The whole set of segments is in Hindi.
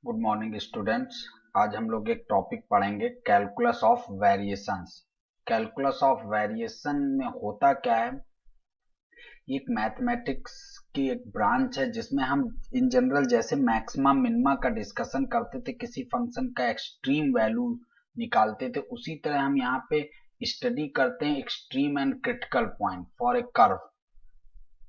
Good morning students. आज हम लोग एक टॉपिक पढ़ेंगे, calculus of variations. Calculus of variation में होता क्या है, ये एक मैथमेटिक्स की एक ब्रांच है जिसमें हम इन जनरल जैसे मैक्सिमा मिनिमा का डिस्कशन करते थे, किसी फंक्शन का एक्सट्रीम वैल्यू निकालते थे, उसी तरह हम यहाँ पे स्टडी करते हैं extreme and critical point for a curve.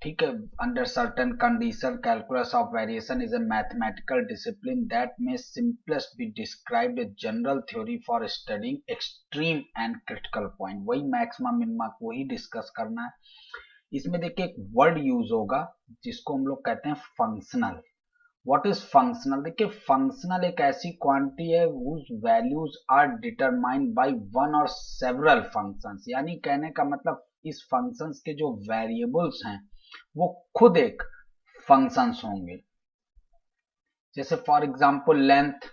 ठीक है, under certain condition calculus of variation is a mathematical discipline that may simplest be described a general theory for studying extreme and critical point. वही मैक्सिमम मिनिमा को ही डिस्कस करना है। इसमें देखिए एक वर्ड यूज होगा जिसको हम लोग कहते हैं फंक्शनल। What is functional? देखिए फंक्शनल एक ऐसी क्वांटिटी है whose values are determined by one or several functions, यानी कहने का मतलब इस फंक्शंस के जो वेरिएबल्स हैं वो खुद एक फंक्शंस होंगे। जैसे फॉर एग्जांपल लेंथ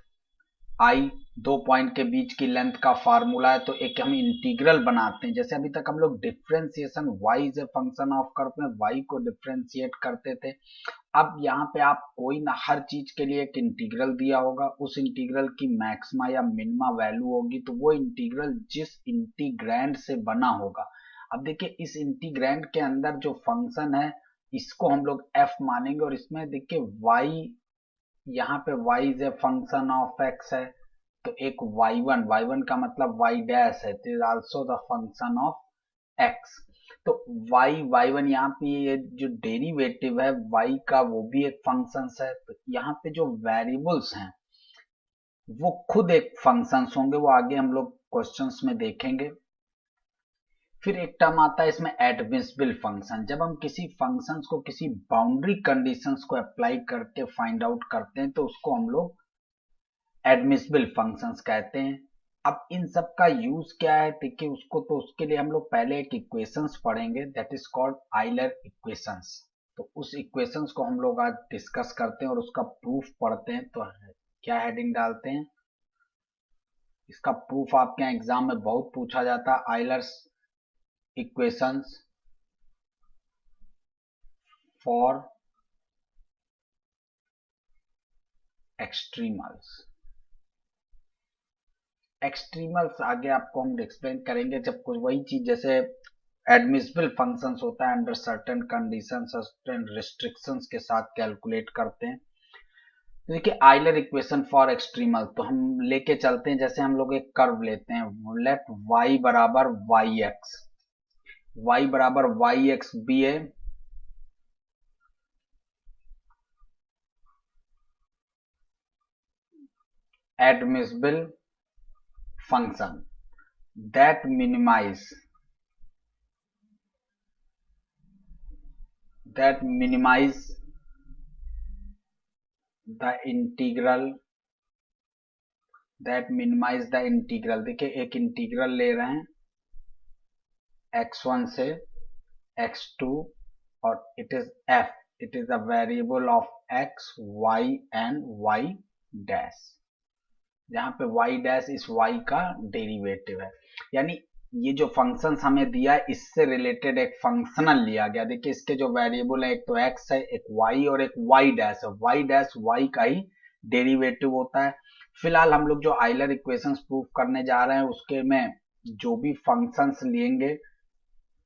आई, दो पॉइंट के बीच की लेंथ का फार्मूला है, तो एक हम इंटीग्रल बनाते हैं। जैसे अभी तक हम लोग differentiation y is a function of curve में y को डिफरेंशिएट करते थे। अब यहाँ पे आप कोई ना, हर चीज के लिए एक इंटीग्रल दिया होगा, उस इंटीग्रल की मैक्सिमा या मिनिमा वैल्यू होगी, तो वो इंटीग्रल जिस इंटीग्रैंड से बना होगा। अब देखिए इस इंटीग्रैंड के अंदर जो फंक्शन है इसको हम लोग f मानेंगे, और इसमें देखिए y, यहाँ पे y is a function of x है, तो एक y1 का मतलब y डैश है, it is also the function of x। तो y1 यहाँ पे ये जो डेरिवेटिव है y का वो भी एक फंक्शन है। तो यहाँ पे जो वेरिएबल्स हैं वो खुद एक फंक्शंस होंगे, वो आगे हम लोग क्वेश्चंस में देखेंगे। फिर एक टर्म आता है इसमें एडमिसिबल फंक्शन। जब हम किसी फंक्शंस को किसी बाउंड्री कंडीशंस को अप्लाई करके फाइंड आउट करते हैं तो उसको हम लोग एडमिसिबल फंक्शंस कहते हैं। अब इन सब का यूज क्या है देखिए उसको, तो उसके लिए हम लोग पहले एक इक्वेशंस पढ़ेंगे that is called Euler equations. तो उस इक्वेशंस को हम लोग आज डिस्कस करते हैं और उसका प्रूफ पढ़ते हैं। तो क्या हेडिंग डालते हैं, इसका प्रूफ आपके यहाँ एग्जाम में बहुत पूछा जाता है, आइलर्स इक्वेशंस फॉर एक्सट्रीमल्स। एक्सट्रीमल्स आगे आपको हम एक्सप्लेन करेंगे, जब कुछ वही चीज जैसे एडमिसिबल फंक्शंस होता है under certain condition certain restrictions के साथ कैलकुलेट करते हैं। तो देखिए आइलर इक्वेशन फॉर एक्सट्रीमल, तो हम लेके चलते हैं, जैसे हम लोग एक कर्व लेते हैं, लेट y बराबर y x be a admissible function that minimize the integral देखिए एक इंटीग्रल ले रहे हैं x1 से x2 और it is a variable of x y and y dash, जहां पे y डैश इस y का डेरिवेटिव है। यानी ये जो फंक्शंस हमें दिया है इससे रिलेटेड एक फंक्शनल लिया गया। देखिए इसके जो वेरिएबल है एक तो x है, एक y और एक y डैश है, y डैश y का ही डेरिवेटिव होता है। फिलहाल हम लोग जो आइलर इक्वेशंस प्रूव करने जा रहे हैं उसके में जो भी फंक्शंस लेंगे,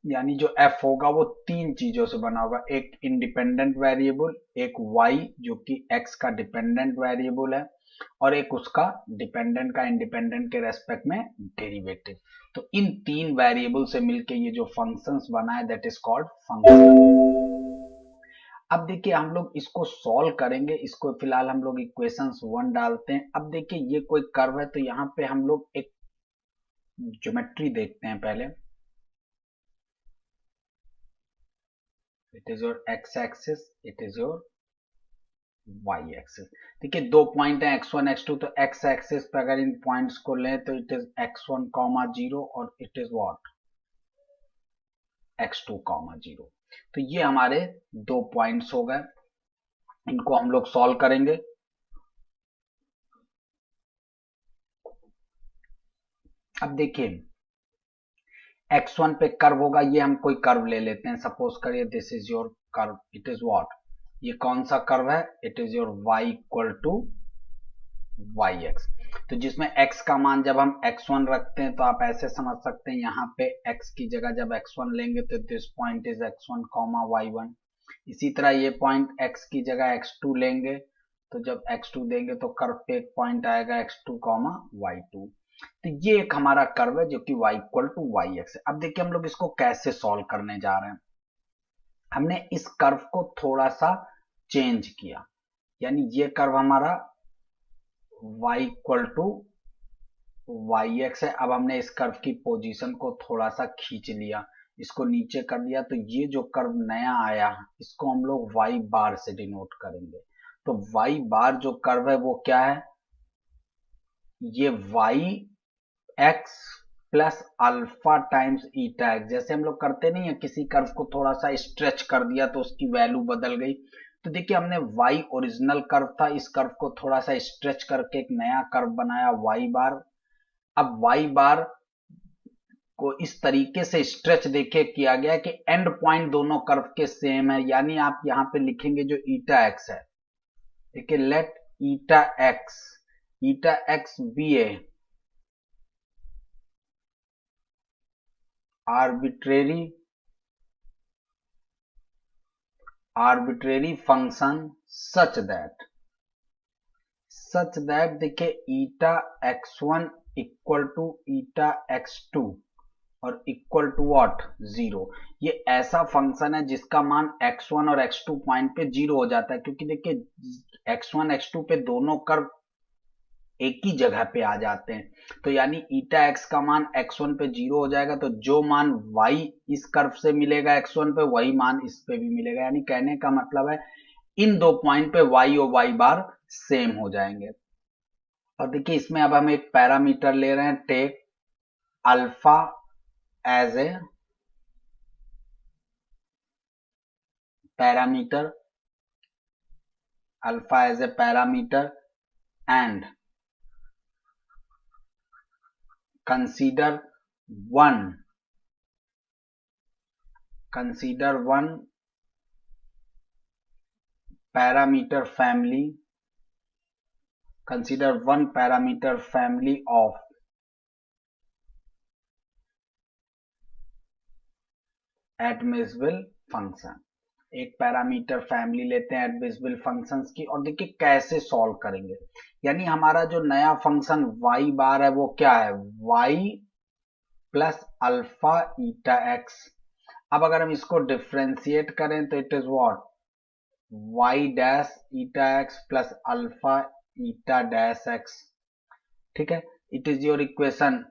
यानी जो f होगा वो तीन चीजों से बना होगा, एक इंडिपेंडेंट वेरिएबल, एक y जो कि x का डिपेंडेंट वेरिएबल है, और एक उसका डिपेंडेंट का इंडिपेंडेंट के रेस्पेक्ट में डेरिवेटिव। तो इन तीन वेरिएबल से मिलके ये जो फंक्शंस बना है दैट इज कॉल्ड फंक्शन। अब देखिए हम लोग इसको सॉल्व करेंगे, इसको फिलहाल हम लोग इक्वेशंस 1 डालते हैं। अब देखिए ये कोई कर्व है, तो यहाँ पे हम लोग एक ज्योमेट्री देखते हैं पहले। It is your x axis, it is your y axis. देखिए दो पॉइंट है x1 x2, तो x एक्सिस पे अगर इन पॉइंट्स को लें तो इट इज x1 0 और इट इज व्हाट x2 0। तो ये हमारे दो पॉइंट्स हो गए, इनको हम लोग सॉल्व करेंगे। अब देखिए x1 पे कर्व होगा, ये हम कोई कर्व ले लेते हैं, सपोज करिए this is your curve, it is what, ये कौन सा कर्व है, it is your y equal to y x. तो जिसमें x का मान जब हम x1 रखते हैं तो आप ऐसे समझ सकते हैं, यहाँ पे x की जगह जब x1 लेंगे तो this point is x1 comma y1। इसी तरह ये पॉइंट x की जगह x2 लेंगे तो जब x2 देंगे तो कर्व पे एक पॉइंट आएगा x2 कॉमा y2। तो ये एक हमारा कर्व है जो कि y equal to y x है। अब देखिए हम लोग इसको कैसे सॉल्व करने जा रहे हैं। हमने इस कर्व को थोड़ा सा चेंज किया, यानी ये कर्व हमारा y equal to y x है। अब हमने इस कर्व की पोजीशन को थोड़ा सा खींच लिया, इसको नीचे कर दिया, तो ये जो कर्व नया आया इसको हम लोग y बार से डिनोट करेंगे। तो y बार जो कर्व है वो क्या है, ये y x plus alpha times ईटा एक्स। जैसे हम लोग करते नहीं है, किसी कर्व को थोड़ा सा स्ट्रेच कर दिया तो उसकी वैल्यू बदल गई। तो देखिए हमने y ओरिजिनल कर्व था, इस कर्व को थोड़ा सा स्ट्रेच करके एक नया कर्व बनाया y बार। अब y बार को इस तरीके से स्ट्रेच देखे किया गया कि एंड पॉइंट दोनों कर्व के सेम है, यानी आप यहां पे लिखेंगे जो ईटा एक्स है, देखिए late eta x be A arbitrary function such that देखिए ईटा x1 equal to eta x2 और इक्वल टू व्हाट 0। ये ऐसा फंक्शन है जिसका मान x1 और x2 पॉइंट पे 0 हो जाता है, क्योंकि देखिए x1 x2 पे दोनों कर्व एक ही जगह पे आ जाते हैं। तो यानी ईटा एक्स का मान x1 पे 0 हो जाएगा, तो जो मान y इस कर्व से मिलेगा x1 पे वही मान इस पे भी मिलेगा। यानी कहने का मतलब है इन दो पॉइंट पे y और y बार सेम हो जाएंगे। और देखिए इसमें अब हम एक पैरामीटर ले रहे हैं, take alpha as a parameter, and consider one parameter family of admissible function। एक पैरामीटर फैमिली लेते हैं एडमिसिबल फंक्शंस की, और देखिए कैसे सॉल्व करेंगे। यानी हमारा जो नया फंक्शन y बार है वो क्या है, y प्लस अल्फा ईटा एक्स। अब अगर हम इसको डिफ्रेंशिएट करें तो it is what y dash eta x plus alpha eta dash x. ठीक है, it is your equation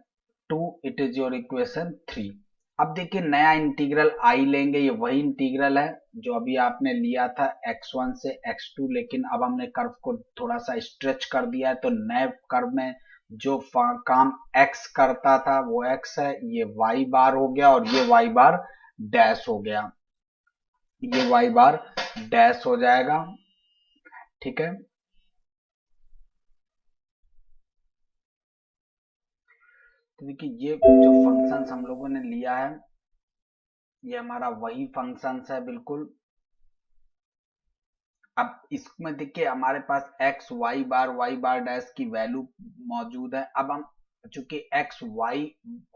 2, it is your equation 3। अब देखिए नया इंटीग्रल आई लेंगे, ये वही इंटीग्रल है जो अभी आपने लिया था x1 से x2, लेकिन अब हमने कर्व को थोड़ा सा स्ट्रेच कर दिया है, तो नए कर्व में जो काम x करता था वो x है, ये y बार हो गया और ये y बार डैश हो गया, ये y बार डैश हो जाएगा। ठीक है, तो देखिए ये जो फंक्शंस हम लोगों ने लिया है ये हमारा वही फंक्शंस है बिल्कुल। अब इसमें देखिए हमारे पास x y बार डैश की वैल्यू मौजूद है। अब हम चूंकि x y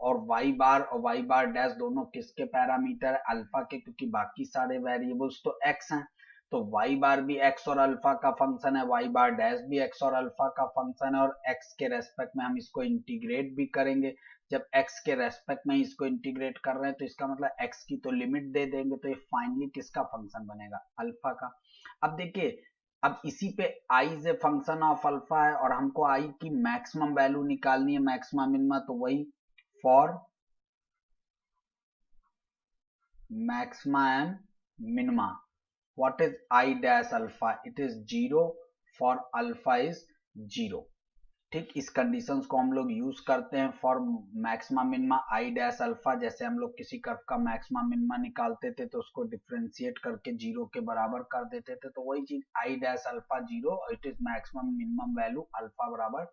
और y बार डैश दोनों किसके पैरामीटर है, अल्फा के, क्योंकि बाकी सारे वेरिएबल्स तो x हैं, तो y बार भी x और अल्फा का फंक्शन है, y बार डैश भी x और अल्फा का फंक्शन है, और x के रेस्पेक्ट में हम इसको इंटीग्रेट भी करेंगे। जब x के रेस्पेक्ट में इसको इंटीग्रेट कर रहे हैं तो इसका मतलब x की तो लिमिट दे देंगे, तो ये फाइनली किसका फंक्शन बनेगा, अल्फा का। अब देखिए अब इसी पे i is a function of alpha है और हमको i की मैक्सिमम वैल्यू निकालनी है, मैक्सिमम मिनिमा, तो वही for maxima and minima what is i dash alpha, it is 0 for alpha is 0। ठीक, इस कंडीशंस को हम लोग यूज करते हैं for maxima minima I dash alpha. जैसे हम लोग किसी कर्व का मैक्सिमा मिनिमा निकालते थे तो उसको डिफरेंशिएट करके 0 के बराबर कर देते थे, तो वही चीज I dash alpha 0, it is maximum minimum value alpha बराबर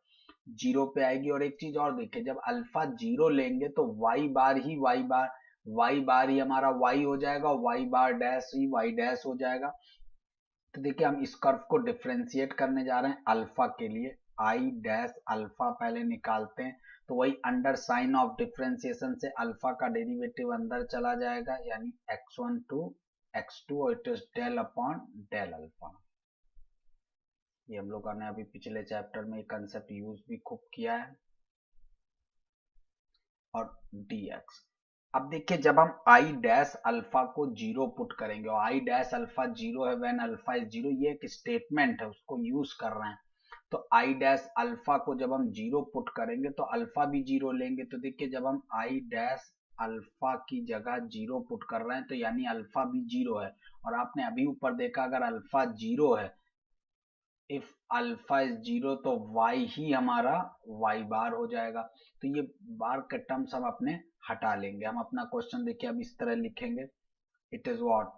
0 पे आएगी। और एक चीज और देखिए, जब अल्फा 0 लेंगे तो y बार ही हमारा y हो जाएगा और y बार डैश ही y डैश हो जाएगा। तो देखिए हम इस कर्व को डिफरेंशिएट करने जा रहे हैं अल्फा के लिए, आई डैश अल्फा पहले निकालते हैं तो वही अंडर साइन ऑफ डिफरेंशिएशन से अल्फा का डेरिवेटिव अंदर चला जाएगा, यानी x1 टू x2 और it is del upon del alpha. ये हम लोगों ने अभी पिछले चैप्टर में कंसेप्ट यूज भी खूब किया है। और dx, अब देखिए जब हम आई डैश अल्फा को जीरो पुट करेंगे और आई डैश अल्फा जीरो है व्हेन अल्फा इज जीरो, ये एक स्टेटमेंट है उसको यूज कर रहे हैं। तो आई डैश अल्फा को जब हम जीरो पुट करेंगे तो अल्फा भी जीरो लेंगे। तो देखिए जब हम आई डैश अल्फा की जगह जीरो पुट कर रहे हैं तो यानी अल्फा भी जीरो है। और आपने अभी ऊपर देखा अगर अल्फा जीरो है, इफ अल्फा इज जीरो तो y ही हमारा y बार हो जाएगा। तो ये बार के टर्म्स हम अपने हटा लेंगे। हम अपना क्वेश्चन देखिए अब इस तरह लिखेंगे, it is what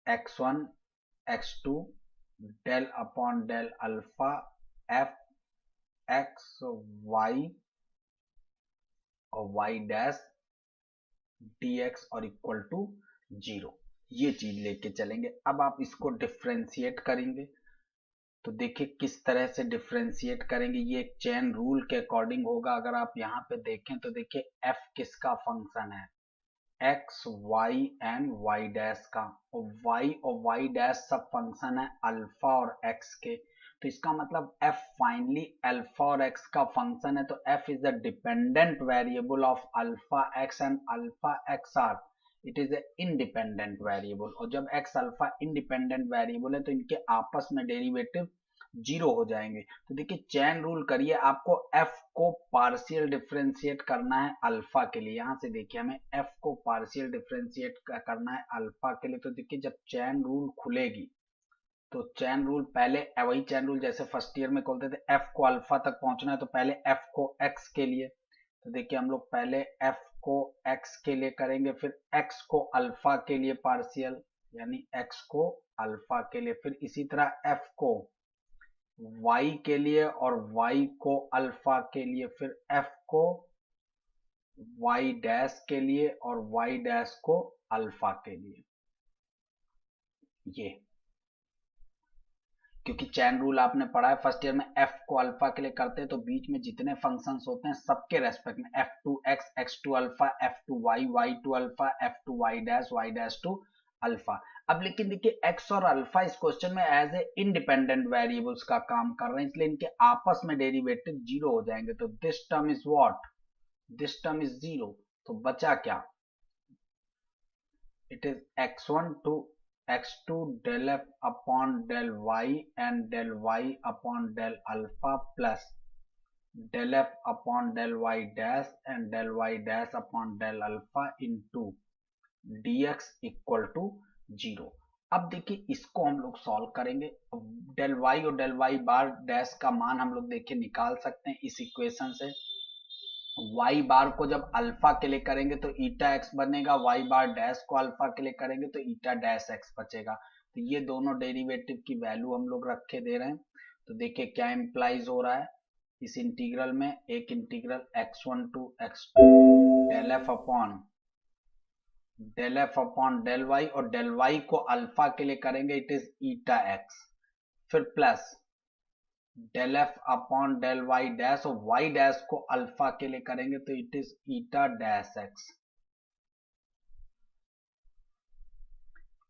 x1 x2 del upon del alpha f x y और y डैश dx और इक्वल टू जीरो, ये चीज लेके चलेंगे। अब आप इसको डिफ्रेंशिएट करेंगे तो देखिए किस तरह से डिफ्रेंशिएट करेंगे, ये एक चेन रूल के अकॉर्डिंग होगा। अगर आप यहाँ पे देखें तो देखिए f किसका फंक्शन है, x y and y dash का, और y डैश सब फंक्शन है अल्फा और x के। तो इसका मतलब f फाइनली अल्फा और x का फंक्शन है। तो f is the dependent variable of alpha x and alpha x are it is a independent variable. और जब x अल्फा इंडिपेंडेंट वेरिएबल है तो इनके आपस में डेरिवेटिव जीरो हो जाएंगे। तो देखिए चेन रूल करिए, आपको f को पार्शियल डिफरेंशिएट करना है अल्फा के लिए। यहां से देखिए हमें f को पार्शियल डिफरेंशिएट करना है अल्फा के लिए। तो देखिए जब चेन रूल खुलेगी तो चेन रूल पहले वही चेन रूल जैसे फर्स्ट ईयर में खोलते थे, f को अल्फा तक पहुंचना है तो पहले f को x के लिए। तो देखिए हम लोग पहले f को x के लिए करेंगे, फिर x को अल्फा के लिए पार्शियल, यानी x को अल्फा के लिए, फिर इसी तरह f को y के लिए और y को अल्फा के लिए, फिर f को y डैश के लिए और y डैश को अल्फा के लिए। ये क्योंकि चैन रूल आपने पढ़ा है फर्स्ट ईयर में, f को अल्फा के लिए करते हैं तो बीच में जितने फंक्शंस होते हैं सबके रेस्पेक्ट में f2x x2 alpha f2y y2 alpha f2y dash y dash to alpha. अब लेकिन देखिए x और अल्फा इस क्वेश्चन में एज ए इंडिपेंडेंट वेरिएबल्स का काम कर रहे हैं, इसलिए इनके आपस में डेरिवेटिव जीरो हो जाएंगे। तो this term is what, this term is zero. तो बचा क्या, it is x1 to x2 del f upon del y and del y upon del alpha plus del f upon del y dash and del y dash upon del alpha into dx equal to zero. अब देखिए इसको हम लोग सॉल्व करेंगे। डेल y और डेल y बार डैश का मान हम लोग देखिए निकाल सकते हैं इस इक्वेशन से। y बार को जब अल्फा के लिए करेंगे तो ईटा x बनेगा, y बार डैश को अल्फा के लिए करेंगे तो ईटा डैश x बचेगा। तो ये दोनों डेरिवेटिव की वैल्यू हम लोग रखे दे रहे हैं। तो देखिए क्या इंप्लाइज हो रहा है इस इंटीग्रल में, एक integral x1 to x2 del f upon del y, और डेल वाई को अल्फा के लिए करेंगे इट इज ईटा x, फिर plus del f upon del y dash, और वाई डैश को अल्फा के लिए करेंगे तो it is eta dash x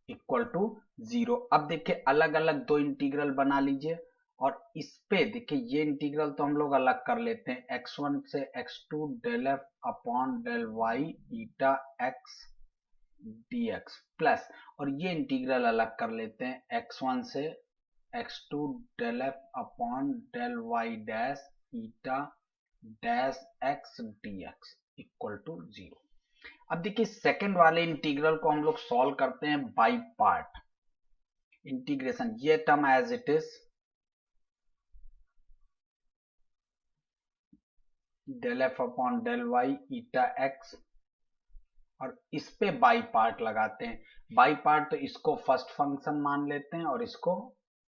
equal to zero. अब देखिए अलग अलग दो इंटीग्रल बना लीजिए और इस पे देखिए ये इंटीग्रल तो हम लोग अलग कर लेते हैं, x1 से x2 del f upon del y eta x dx plus, और ये इंटीग्रल अलग कर लेते हैं x1 से x2 del f upon del y dash eta dash x dx equal to zero. अब देखिए सेकंड वाले इंटीग्रल को हम लोग सॉल्व करते हैं बाय पार्ट इंटीग्रेशन। ये term as it is del f upon del y eta x, और इस पे बाई पार्ट लगाते हैं। बाई पार्ट तो इसको फर्स्ट फंक्शन मान लेते हैं और इसको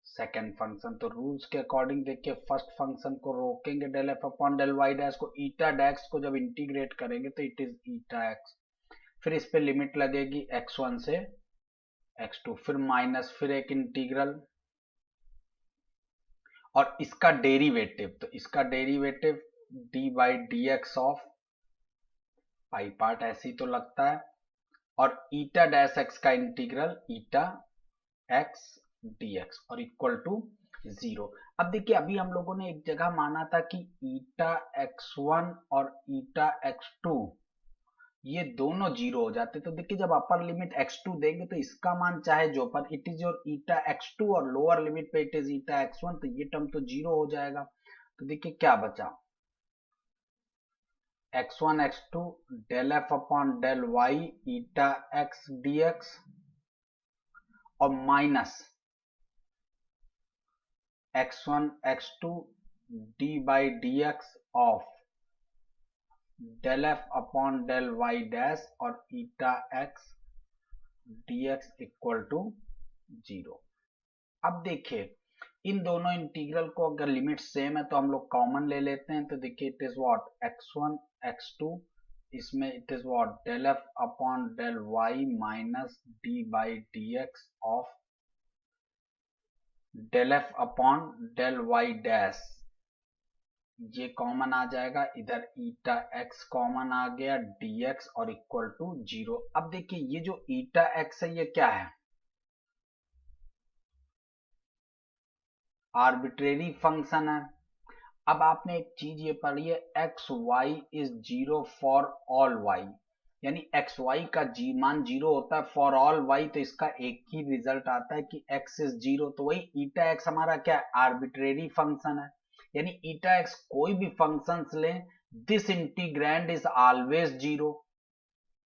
सेकेंड फंक्शन। तो रूल्स के अकॉर्डिंग देखिए फर्स्ट फंक्शन को रोकेंगे del f upon del y dash को, ईटा डैक्स को जब इंटीग्रेट करेंगे तो इट इज ईटा एक्स, फिर इस पे लिमिट लगेगी x1 से x2, फिर माइनस, फिर एक इंटीग्रल, और इसका डेरिवेटिव, तो इसका derivative D by d x of pi part ऐसे ही तो लगता है, और ईटा डैश एक्स का इंटीग्रल ईटा एक्स डी एक्स और इक्वल टू 0। अब देखिए अभी हम लोगों ने एक जगह माना था कि ईटा x1 और ईटा x2 ये दोनों 0 हो जाते, तो देखिए जब अपर लिमिट x2 देंगे तो इसका मान चाहे जो पर it is your eta x2 और लोअर लिमिट पे इट इज ईटा x1, तो ये टर्म तो 0 हो जाएगा। तो देखिए क्या बचा, x1 x2 del f upon del y eta x d x और minus x1 x2 d by d x of del f upon del y dash और eta x d x equal to 0। अब देखिए इन दोनों इंटीग्रल को अगर लिमिट सेम है तो हम लोग कॉमन ले लेते हैं, तो देखिए it is what x1 x2, इसमें it is what del f upon del y minus d by d x of del f upon del y dash, ये कॉमन आ जाएगा, इधर ईटा एक्स कॉमन आ गया dx और इक्वल टू 0। अब देखिए ये जो ईटा एक्स है ये क्या है, आर्बिट्रेरी फंक्शन है। अब आपने एक चीज ये पढ़ी है, x y is 0 for all y, यानी एक्स वाई का मान 0 होता है फॉर ऑल वाई, तो इसका एक ही रिजल्ट आता है कि एक्स इज 0। तो वही ईटा एक्स हमारा क्या है, आर्बिट्रेरी फंक्शन है, यानी ईटा एक्स कोई भी फंक्शंस लें दिस इंटीग्रैंड इज ऑलवेज 0।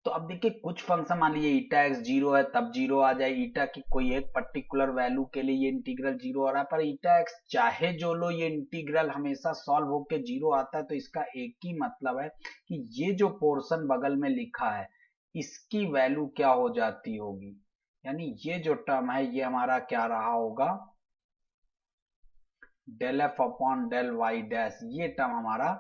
तो अब देखिए कुछ फंक्शन मान लीजिए ईटा एक्स 0 है तब 0 आ जाए, ईटा की कोई एक पर्टिकुलर वैल्यू के लिए ये इंटीग्रल 0 आ रहा है, पर ईटा एक्स चाहे जो लो ये इंटीग्रल हमेशा सॉल्व होके 0 आता है। तो इसका एक ही मतलब है कि ये जो पोर्शन बगल में लिखा है इसकी वैल्यू क्या हो जाती होगी, यानी ये जो टर्म है ये हमारा क्या रहा होगा, del f upon del y dash, ये टर्म हमारा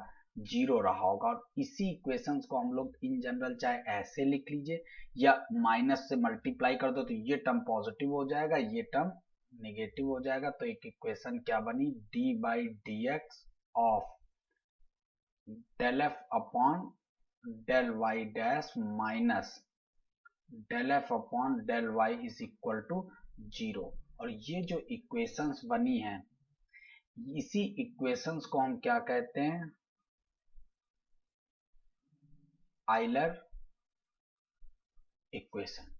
0 रहा होगा। और इसी इक्वेशंस को हम लोग इन जनरल चाहे ऐसे लिख लीजिए या माइनस से मल्टीप्लाई कर दो तो ये टर्म पॉजिटिव हो जाएगा, ये टर्म नेगेटिव हो जाएगा। तो एक इक्वेशन क्या बनी, d by d x of del f upon del y dash minus del f upon del y is equal to 0। और ये जो इक्वेशंस बनी है इसी इक्वेशंस को हम क्या कहते हैं, आइलर इक्वेशन।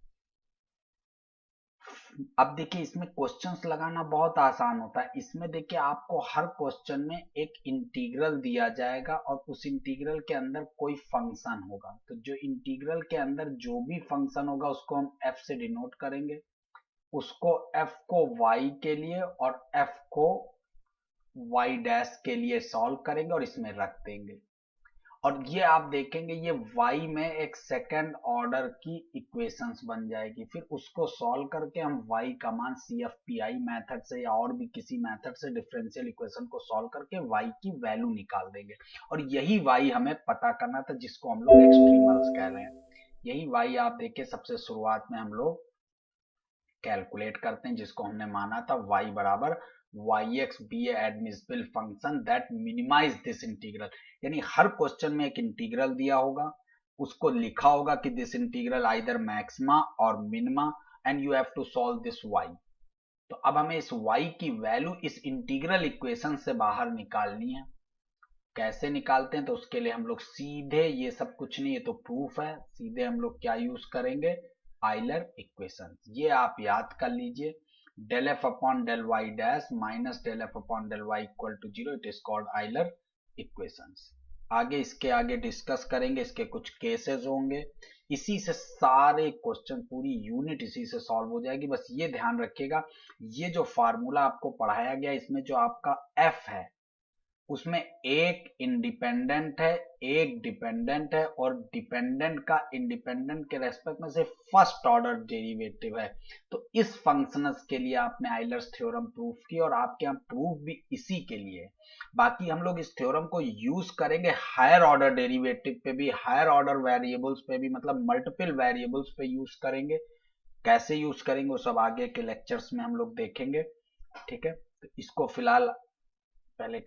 अब देखिए इसमें क्वेश्चंस लगाना बहुत आसान होता है, इसमें देखिए आपको हर क्वेश्चन में एक इंटीग्रल दिया जाएगा और उस इंटीग्रल के अंदर कोई फंक्शन होगा, तो जो इंटीग्रल के अंदर जो भी फंक्शन होगा उसको हम f से डिनोट करेंगे, उसको f को y के लिए और f को y डैश के लिए सॉल्व करेंगे और इसमें रख देंगे। और ये आप देखेंगे ये y में एक सेकंड ऑर्डर की इक्वेशंस बन जाएगी, फिर उसको सॉल्व करके हम y का मान CFPI मेथड से या और भी किसी मेथड से डिफरेंशियल इक्वेशन को सॉल्व करके y की वैल्यू निकाल देंगे। और यही y हमें पता करना था जिसको हम लोग एक्सट्रीमर्स कह रहे हैं। यही y आप देखिए सबसे शुरुआत में हम लोग कैलकुलेट करते हैं, जिसको हमने माना था y बराबर yx be a admissible function that minimize this integral, यानी हर क्वेश्चन में एक इंटीग्रल दिया होगा, उसको लिखा होगा कि दिस इंटीग्रल आइदर मैक्सिमा और minima and you have to solve this y। तो अब हमें इस y की वैल्यू इस इंटीग्रल इक्वेशन से बाहर निकालनी है। कैसे निकालते हैं, तो उसके लिए हम लोग सीधे, ये सब कुछ नहीं, ये तो प्रूफ है, सीधे हम लोग क्या यूज करेंगे, आइलर इक्वेशन। ये आप याद कर लीजिए, del f upon del y dash minus del f upon del y equal to 0, it is called Euler equations. आगे इसके आगे डिस्कस करेंगे, इसके कुछ केसेस होंगे, इसी से सारे क्वेश्चन पूरी यूनिट इसी से सॉल्व हो जाएगी। बस ये ध्यान रखिएगा ये जो फार्मूला आपको पढ़ाया गया इसमें जो आपका एफ है उसमें एक इंडिपेंडेंट है एक डिपेंडेंट है, और डिपेंडेंट का इंडिपेंडेंट के रेस्पेक्ट में से फर्स्ट ऑर्डर डेरिवेटिव है। तो इस फंक्शंस के लिए आपने आइलर्स थ्योरम प्रूफ की और आपके यहाँ प्रूफ भी इसी के लिए है। बाकी हम लोग इस थ्योरम को यूज करेंगे हायर ऑर्डर डेरिवेटिव पे भी, हायर ऑर्डर वेरिएबल्स पे भी, मतलब मल्टीपल वेरिएबल्स पे यूज करेंगे। कैसे यूज करेंगे वो सब आगे के लेक्चर्स में हम लोग देखेंगे, ठीक है। तो इसको फिलहाल पहले